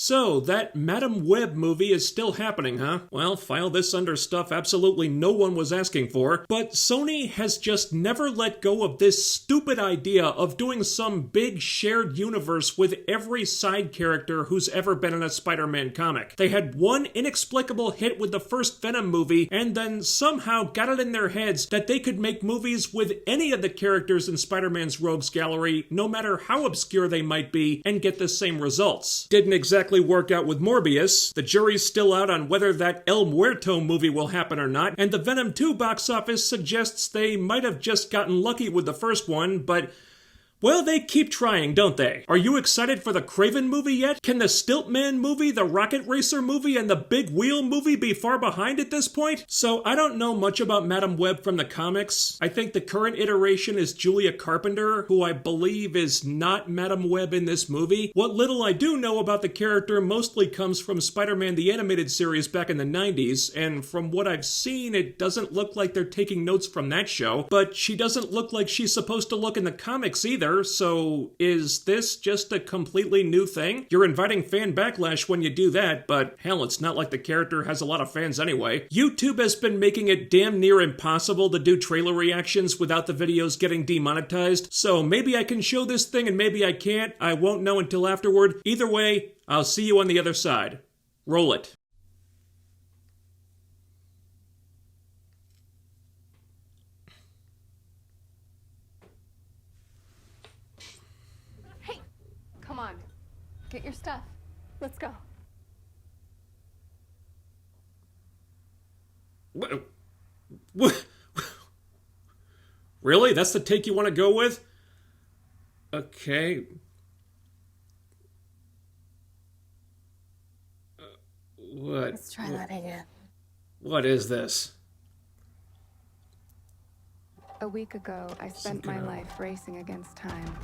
So, that Madam Web movie is still happening, huh? Well, file this under stuff absolutely no one was asking for, but Sony has just never let go of this stupid idea of doing some big shared universe with every side character who's ever been in a Spider-Man comic. They had one inexplicable hit with the first Venom movie, and then somehow got it in their heads that they could make movies with any of the characters in Spider-Man's Rogues Gallery, no matter how obscure they might be, and get the same results. Didn't exactly work out with Morbius. The jury's still out on whether that El Muerto movie will happen or not, and the Venom 2 box office suggests they might have just gotten lucky with the first one, but well, they keep trying, don't they? Are you excited for the Kraven movie yet? Can the Stiltman movie, the Rocket Racer movie, and the Big Wheel movie be far behind at this point? So I don't know much about Madam Web from the comics. I think the current iteration is Julia Carpenter, who I believe is not Madam Web in this movie. What little I do know about the character mostly comes from Spider-Man the Animated Series back in the 90s, and from what I've seen, it doesn't look like they're taking notes from that show, but she doesn't look like she's supposed to look in the comics either. So is this just a completely new thing? You're inviting fan backlash when you do that, but hell, it's not like the character has a lot of fans anyway. YouTube has been making it damn near impossible to do trailer reactions without the videos getting demonetized, so maybe I can show this thing and maybe I can't. I won't know until afterward. Either way, I'll see you on the other side. Roll it. Come on, get your stuff. Let's go. What? Really? That's the take you want to go with? Okay. What? Let's try that again. What is this? A week ago, I spent my life racing against time.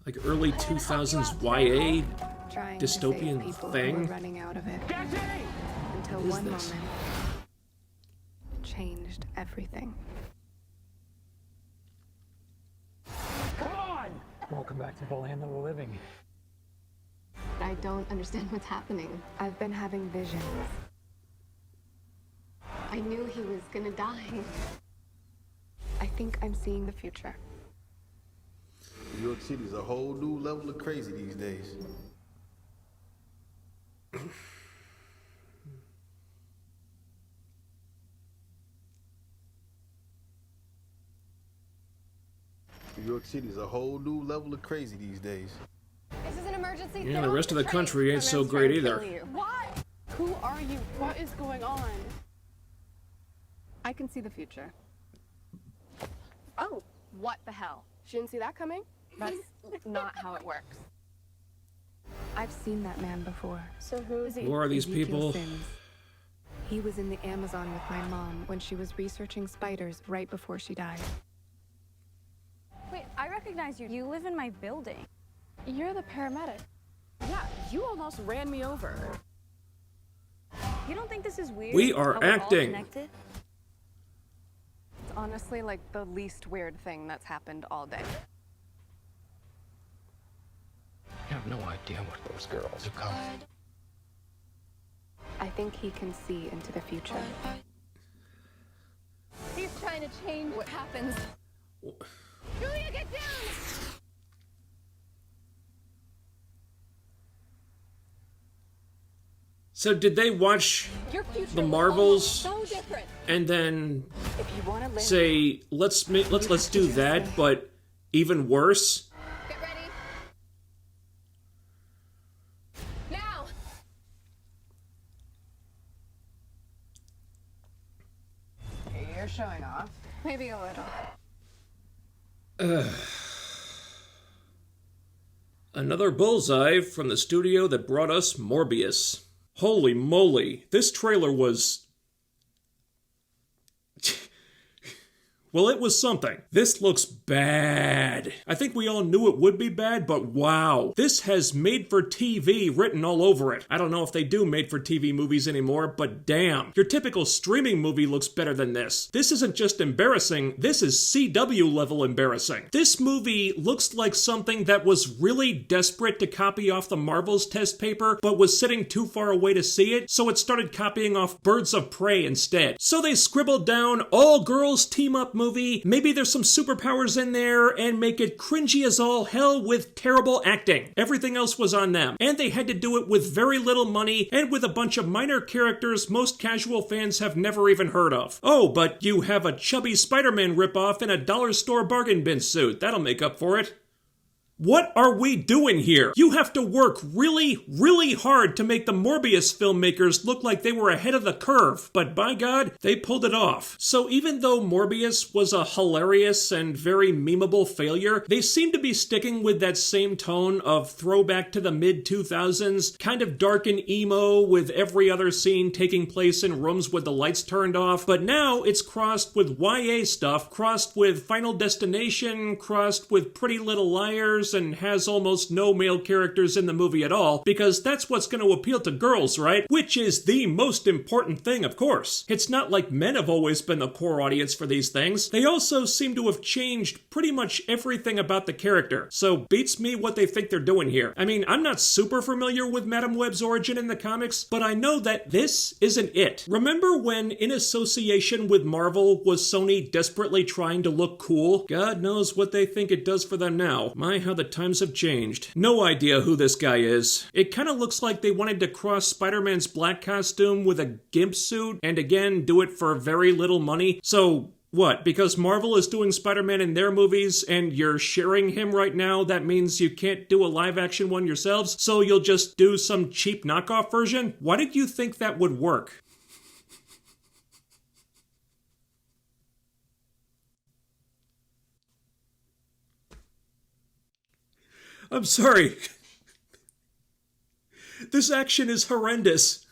Like early 2000s YA Trying to save dystopian people who thing? were running out of it. Until What is one this? moment changed everything. Come on! Welcome back to the land of the living. I don't understand what's happening. I've been having visions. I knew he was gonna die. I think I'm seeing the future. New York City's a whole new level of crazy these days. New York City's a whole new level of crazy these days. This is an emergency. Yeah, the rest of the country ain't so great either. What? Who are you? What is going on? I can see the future. Oh, what the hell? She didn't see that coming? That's not how it works. I've seen that man before. So who is he? Who are these Ezekiel people? Sims. He was in the Amazon with my mom when she was researching spiders right before she died. Wait, I recognize you. You live in my building. You're the paramedic. Yeah, you almost ran me over. You don't think this is weird? We are how we're all acting. connected? It's honestly like the least weird thing that's happened all day. I have no idea what those girls have come. I think he can see into the future. He's trying to change what happens. Julia, get down! So did they watch Your future the will Marvels almost so different. and then If you want to live, say let's do that, but even worse? get ready. Now. You're showing off. Maybe a little. Another bullseye from the studio that brought us Morbius. Holy moly, this trailer was... Well, it was something. This looks bad. I think we all knew it would be bad, but wow. This has made-for-TV written all over it. I don't know if they do made-for-TV movies anymore, but damn. Your typical streaming movie looks better than this. This isn't just embarrassing, this is CW-level embarrassing. This movie looks like something that was really desperate to copy off the Marvel's test paper, but was sitting too far away to see it, so it started copying off Birds of Prey instead. So they scribbled down all-girls team-up movie, maybe there's some superpowers in there, and make it cringy as all hell with terrible acting. Everything else was on them. And they had to do it with very little money, and with a bunch of minor characters most casual fans have never even heard of. Oh, but you have a chubby Spider-Man ripoff in a dollar store bargain bin suit. That'll make up for it. What are we doing here? You have to work really, really hard to make the Morbius filmmakers look like they were ahead of the curve, but by God, they pulled it off. So even though Morbius was a hilarious and very memeable failure, they seem to be sticking with that same tone of throwback to the mid-2000s, kind of dark and emo with every other scene taking place in rooms with the lights turned off, but now it's crossed with YA stuff, crossed with Final Destination, crossed with Pretty Little Liars, and has almost no male characters in the movie at all, because that's what's going to appeal to girls, right? Which is the most important thing, of course. It's not like men have always been the core audience for these things. They also seem to have changed pretty much everything about the character, so beats me what they think they're doing here. I mean, I'm not super familiar with Madame Web's origin in the comics, but I know that this isn't it. Remember when, in association with Marvel, was Sony desperately trying to look cool? God knows what they think it does for them now. My, how the times have changed. No idea who this guy is. It kind of looks like they wanted to cross Spider-Man's black costume with a gimp suit, and again, do it for very little money. So, what? Because Marvel is doing Spider-Man in their movies, and you're sharing him right now, that means you can't do a live-action one yourselves, so you'll just do some cheap knockoff version? Why did you think that would work? I'm sorry. This action is horrendous.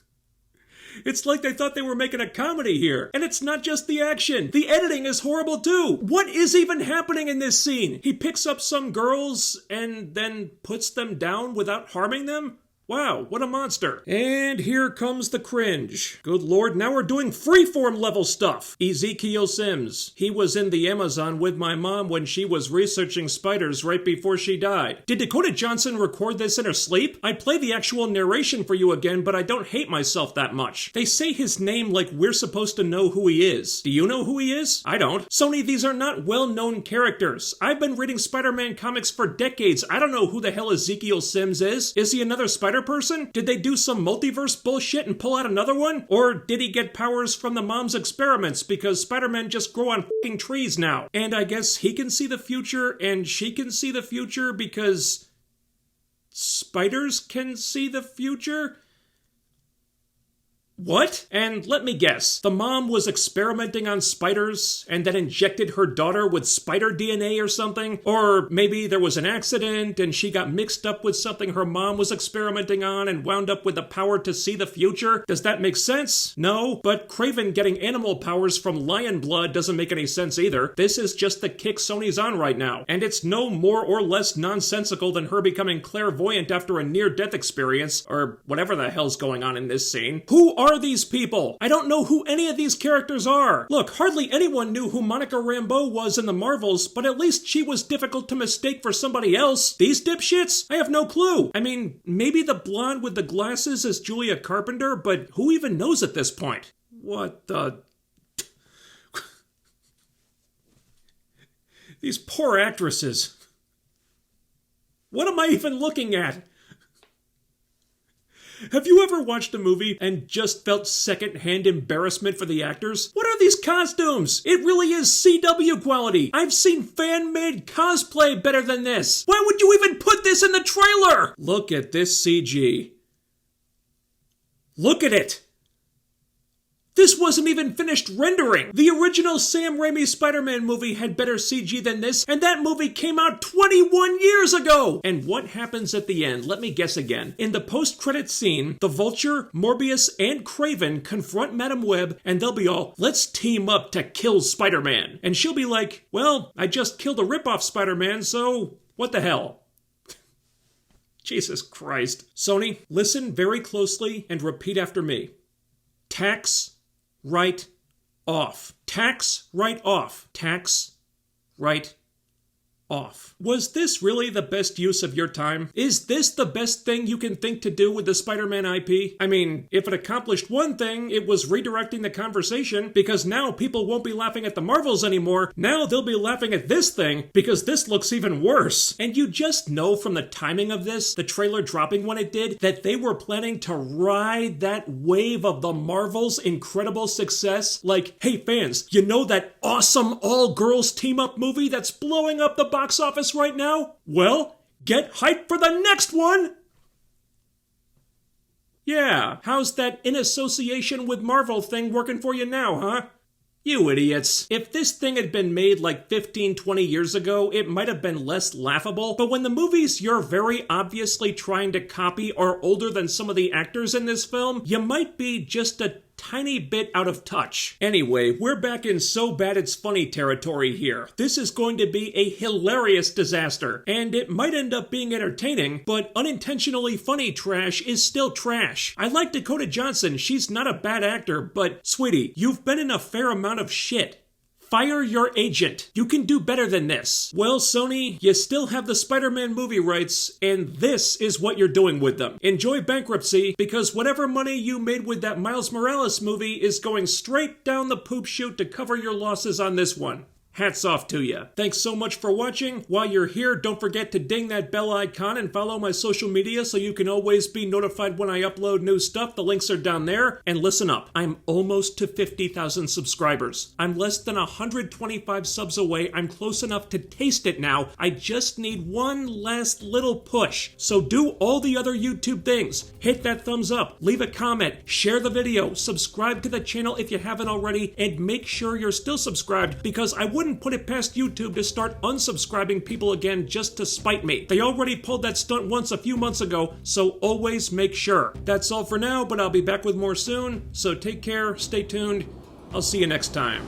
It's like they thought they were making a comedy here. And it's not just the action. The editing is horrible too. What is even happening in this scene? He picks up some girls and then puts them down without harming them? Wow, what a monster. And here comes the cringe. Good lord, now we're doing freeform level stuff. Ezekiel Sims. He was in the Amazon with my mom when she was researching spiders right before she died. Did Dakota Johnson record this in her sleep? I'd play the actual narration for you again, but I don't hate myself that much. They say his name like we're supposed to know who he is. Do you know who he is? I don't. Sony, these are not well-known characters. I've been reading Spider-Man comics for decades. I don't know who the hell Ezekiel Sims is. Is he another spider person? Did they do some multiverse bullshit and pull out another one? Or did he get powers from the mom's experiments because Spider-Man just grow on fucking trees now? And I guess he can see the future and she can see the future because spiders can see the future? What? And let me guess, the mom was experimenting on spiders and then injected her daughter with spider DNA or something? Or maybe there was an accident and she got mixed up with something her mom was experimenting on and wound up with the power to see the future? Does that make sense? No, but Kraven getting animal powers from lion blood doesn't make any sense either. This is just the kick Sony's on right now, and it's no more or less nonsensical than her becoming clairvoyant after a near-death experience, or whatever the hell's going on in this scene. Who are these people? I don't know who any of these characters are. Look, hardly anyone knew who Monica Rambeau was in the Marvels, but at least she was difficult to mistake for somebody else. These dipshits? I have no clue. I mean, maybe the blonde with the glasses is Julia Carpenter, but who even knows at this point? What the... These poor actresses. What am I even looking at? Have you ever watched a movie and just felt second-hand embarrassment for the actors? What are these costumes? It really is CW quality. I've seen fan-made cosplay better than this. Why would you even put this in the trailer? Look at this CG. Look at it. This wasn't even finished rendering. The original Sam Raimi Spider-Man movie had better CG than this, and that movie came out 21 years ago! And what happens at the end? Let me guess again. In the post-credit scene, the Vulture, Morbius, and Kraven confront Madam Web, and they'll be all, let's team up to kill Spider-Man. And she'll be like, well, I just killed a rip-off Spider-Man, so what the hell? Jesus Christ. Sony, listen very closely and repeat after me. Tax write off. Tax write off. Tax write off. Was this really the best use of your time? Is this the best thing you can think to do with the Spider-Man IP? I mean, if it accomplished one thing, it was redirecting the conversation, because now people won't be laughing at the Marvels anymore. Now they'll be laughing at this thing, because this looks even worse. And you just know from the timing of this, the trailer dropping when it did, that they were planning to ride that wave of the Marvels' incredible success. Like, hey fans, you know that awesome all-girls team-up movie that's blowing up the box office right now? Well, get hyped for the next one! Yeah, how's that in association with Marvel thing working for you now, huh? You idiots. If this thing had been made like 15, 20 years ago, it might have been less laughable, but when the movies you're very obviously trying to copy are older than some of the actors in this film, you might be just a tiny bit out of touch. Anyway, we're back in so bad it's funny territory here. This is going to be a hilarious disaster, and it might end up being entertaining, but unintentionally funny trash is still trash. I like Dakota Johnson, she's not a bad actor, but sweetie, you've been in a fair amount of shit. Fire your agent. You can do better than this. Well, Sony, you still have the Spider-Man movie rights, and this is what you're doing with them. Enjoy bankruptcy, because whatever money you made with that Miles Morales movie is going straight down the poop chute to cover your losses on this one. Hats off to you. Thanks so much for watching. While you're here, don't forget to ding that bell icon and follow my social media so you can always be notified when I upload new stuff. The links are down there. And listen up, I'm almost to 50,000 subscribers. I'm less than 125 subs away. I'm close enough to taste it now. I just need one last little push. So do all the other YouTube things. Hit that thumbs up, leave a comment, share the video, subscribe to the channel if you haven't already, and make sure you're still subscribed, because I wouldn't put it past YouTube to start unsubscribing people again just to spite me. They already pulled that stunt once a few months ago, so always make sure. That's all for now, but I'll be back with more soon, so take care, stay tuned, I'll see you next time.